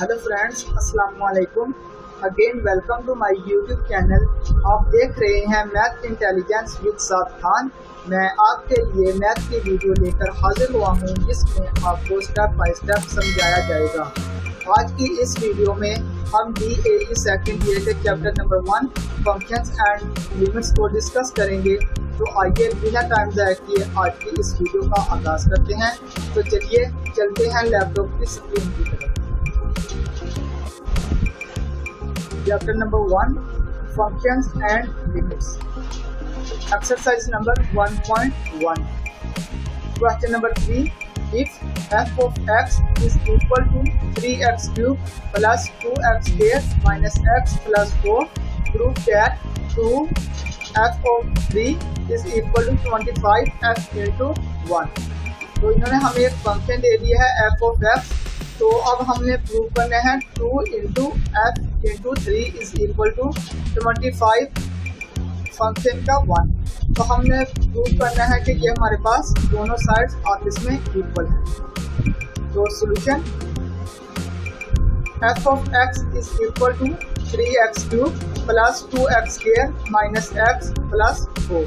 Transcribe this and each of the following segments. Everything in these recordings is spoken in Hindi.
हेलो फ्रेंड्स, अस्सलाम वालेकुम। Again welcome to my YouTube channel. आप देख रहे हैं math intelligence with Saad Khan. मैं आपके लिए मैथ की वीडियो लेकर हाजिर हुआ हूं, जिसमें आपको स्टेप बाय स्टेप समझाया जाएगा। आज की इस वीडियो में हम DAE सेकंड ईयर के chapter number 1 functions and limits को डिस्कस करेंगे। तो आइए बिना टाइम ज़ाया किए आज की इस वीडियो का आगाज़ करते हैं। तो चलिए चलते हैं लैपटॉप की स्क्रीन की तरफ। Chapter number 1 Functions and Limits. Exercise number 1.1. Question number 3. If f of x is equal to 3x cubed plus 2x squared minus x plus 4, prove that 2f of 3 is equal to 25f into 1. तो इन्होंने हमें एक फंक्शन दे दिया है f of x। तो अब हमने प्रूव करना है 2 into f into 3 is equal to 25 function का 1। तो हमने प्रूव करना है कि ये हमारे पास दोनों साइड्स आपस में इक्वल है। तो solution f of x is equal to 3x cube plus 2x square minus x plus 4।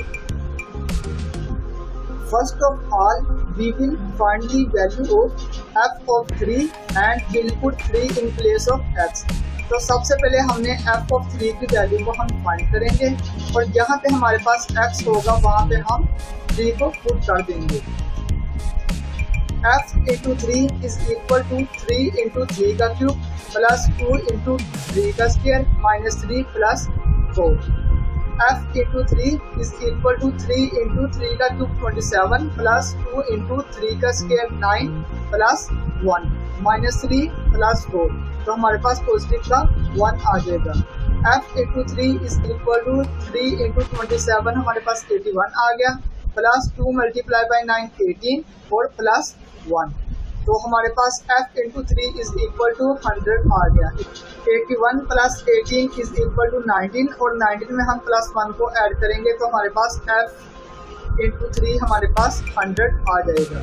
First of all, we will find the value of f of 3 and we'll put 3 in place of x. तो सबसे पहले हमने f of 3 की वैल्यू को हम फाइंड करेंगे और जहाँ पे हमारे पास x होगा वहाँ पे हम 3 को पुट कर देंगे। f into 3 is equal to 3 into 3 का क्यूब प्लस 2 इंटू 3 का square minus 3 plus 4। f into 3 is equal to 3 into 3 का क्यूब 27 प्लस 2 इंटू 3 का स्क्वायर 9 प्लस 1 माइनस 3 प्लस 4। तो हमारे पास पॉजिटिव का 1 आ जाएगा। f into 3 is equal to 3 into 27 हमारे पास 81 आ गया प्लस 2 मल्टीप्लाई बाई 9 18 और प्लस 1। तो हमारे पास f into 3 is equal to 100 आ गया। 81 प्लस 18 इज इक्वल टू 19 और 19 में हम प्लस 1 को ऐड करेंगे तो हमारे पास f इंटू 3 हमारे पास 100 आ जाएगा।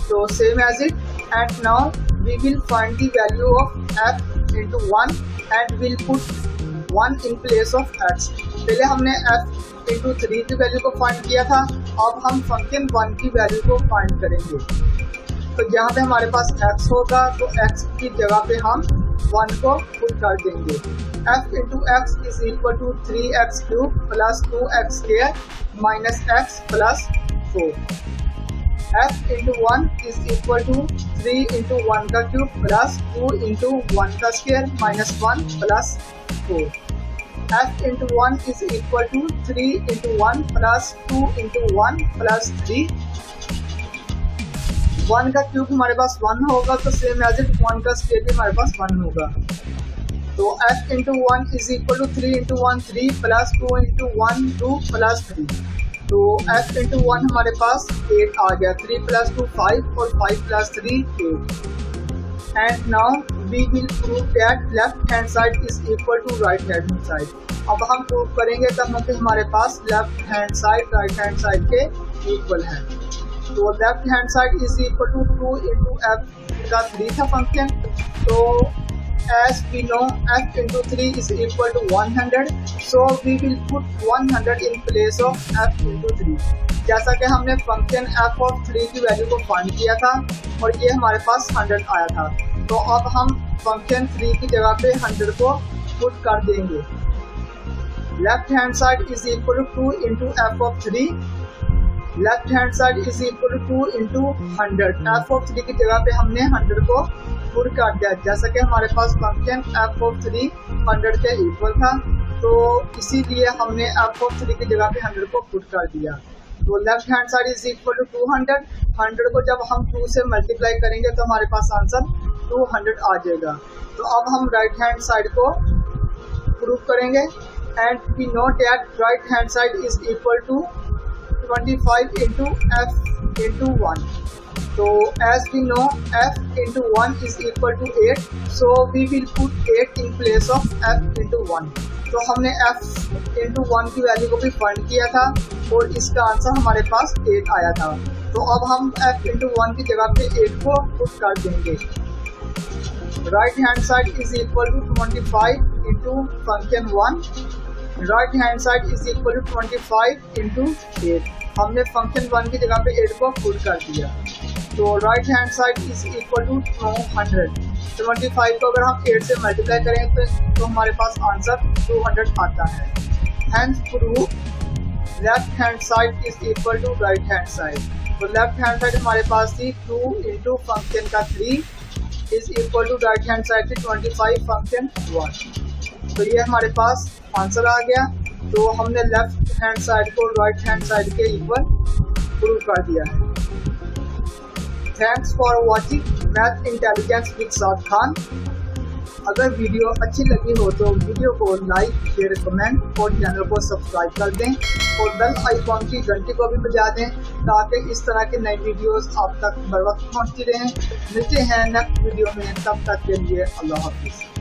तो same as it and now we will find the value of f into 1 and will put 1 in place of x। पहले हमने f इंटू 3 की वैल्यू को फाइंड किया था, अब हम फंक्शन 1 की वैल्यू को फाइंड करेंगे। तो जहाँ पे हमारे पास x होगा तो x की जगह पे हम 1 को पुट कर देंगे। f into x is equal to 3x cube plus 2x square minus x plus 4। f into 1 is equal to 3 into 1 का क्यूब प्लस 2 इंटू 1 का square minus 1 plus 4। f into 1 is equal to 3 into 1 plus 2 into 1 plus 3। 1 का क्यूब हमारे पास 1 होगा तो सेम एज इट 1 का स्क्वायर भी हमारे पास 1 होगा। तो f into 1 is equal to 3 into 1 3 plus 2 into 1 2 plus 3। तो f इंटू 1 हमारे पास 8 आ गया। 3 प्लस 2 5 और 5 plus 3 8। And now we will prove that left hand side is equal to right hand side. अब हम प्रूव करेंगे तब हमारे पास left hand side right hand side के इक्वल है। तो left hand side is equal to 2 into f का 3 था फंक्शन। तो as we know f into 3 is equal to 100, so we will put 100 in place of f into 3। जैसा कि हमने फंक्शन f ऑफ 3 की वैल्यू को फाइंड किया था और ये हमारे पास 100 आया था। तो अब हम फंक्शन 3 की जगह पे 100 को पुट कर देंगे। Left hand side is equal to 2 into f of 3। Left hand side is equal to 2 into 100। f of 3 की जगह पे हमने 100 को पुट कर दिया, जैसा कि हमारे पास फंक्शन f ऑफ 3 100 के इक्वल था। तो इसीलिए हमने f ऑफ 3 की जगह पे 100 को पुट कर दिया। तो left hand side is equal to 200। 100 को जब हम 2 से मल्टीप्लाई करेंगे तो हमारे पास आंसर 200 आ जाएगा। तो अब हम राइट हैंड साइड को प्रूव करेंगे and we know that right hand side is equal to 25 into f into 1। तो as we know f into 1 is equal to 8, so we will put 8 in place of f into 1। तो हमने f इंटू 1 की वैल्यू को भी फाइंड किया था और इसका आंसर हमारे पास 8 आया था। तो अब हम f इंटू 1 की जगह पे 8 को पुट कर देंगे। Right hand side is equal to 25 into function 1, right hand side is equal to 25 into 8। हमने फंक्शन 1 की जगह पे 8 को पुट कर दिया, तो right hand side is equal to 200। 25 को अगर हम 8 से मल्टीप्लाई करें तो हमारे पास आंसर 200 आता है। Hence prove left hand side is equal to right hand side. तो लेफ्ट हैंड साइड हमारे पास थी 2 इंटू फंक्शन का 3 is equal to right hand side थी 25 फंक्शन 1। तो ये हमारे पास आंसर आ गया। तो हमने लेफ्ट हैंड साइड को राइट हैंड साइड के इक्वल प्रूव कर दिया है। Thanks for watching math intelligence with Saad Khan. अगर वीडियो अच्छी लगी हो तो वीडियो को लाइक, शेयर, कमेंट और चैनल को सब्सक्राइब कर दें और बेल आइकॉन की घंटी को भी बजा दें ताकि इस तरह की नई वीडियोस आप तक बर वक्त पहुंचती रहें। मिलते हैं नेक्स्ट वीडियो में, तब तक के लिए अल्लाह हाफिज़।